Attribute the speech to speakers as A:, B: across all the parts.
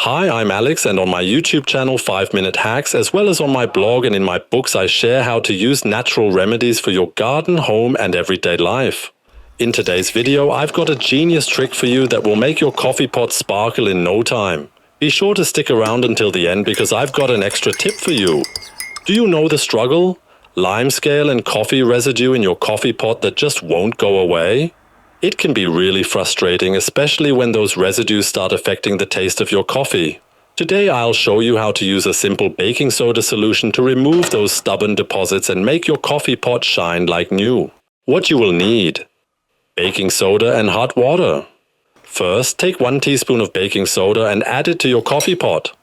A: Hi, I'm Alex, and on my YouTube channel 5-Minute Hacks, as well as on my blog and in my books, I share how to use natural remedies for your garden, home, and everyday life. In today's video, I've got a genius trick for you that will make your coffee pot sparkle in no time. Be sure to stick around until the end because I've got an extra tip for you. Do you know the struggle? Limescale and coffee residue in your coffee pot that just won't go away? It can be really frustrating, especially when those residues start affecting the taste of your coffee. Today I'll show you how to use a simple baking soda solution to remove those stubborn deposits and make your coffee pot shine like new. What you will need: baking soda and hot water. First, take 1 teaspoon of baking soda and add it to your coffee pot.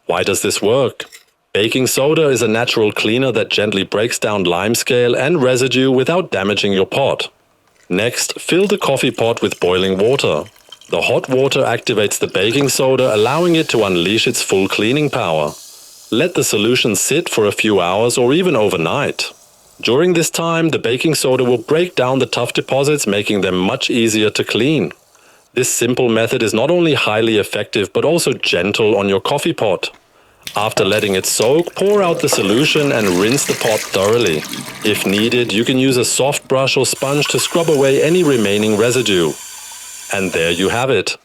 A: Why does this work? Baking soda is a natural cleaner that gently breaks down limescale and residue without damaging your pot. Next, fill the coffee pot with boiling water. The hot water activates the baking soda, allowing it to unleash its full cleaning power. Let the solution sit for a few hours or even overnight. During this time, the baking soda will break down the tough deposits, making them much easier to clean. This simple method is not only highly effective but also gentle on your coffee pot. After letting it soak, pour out the solution and rinse the pot thoroughly. If needed, you can use a soft brush or sponge to scrub away any remaining residue. And there you have it.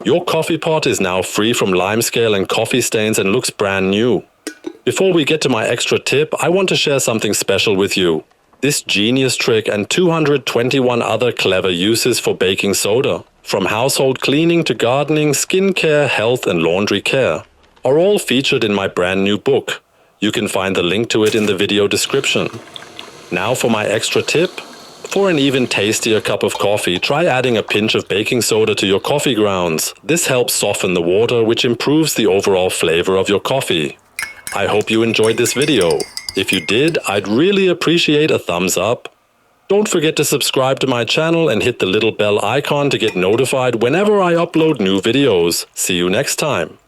A: Your coffee pot is now free from limescale and coffee stains and looks brand new. Before we get to my extra tip, I want to share something special with you. This genius trick and 221 other clever uses for baking soda, from household cleaning to gardening, skincare, health and laundry care, are all featured in my brand new book. You can find the link to it in the video description. Now for my extra tip. For an even tastier cup of coffee, try adding a pinch of baking soda to your coffee grounds. This helps soften the water, which improves the overall flavor of your coffee. I hope you enjoyed this video. If you did, I'd really appreciate a thumbs up. Don't forget to subscribe to my channel and hit the little bell icon to get notified whenever I upload new videos. See you next time.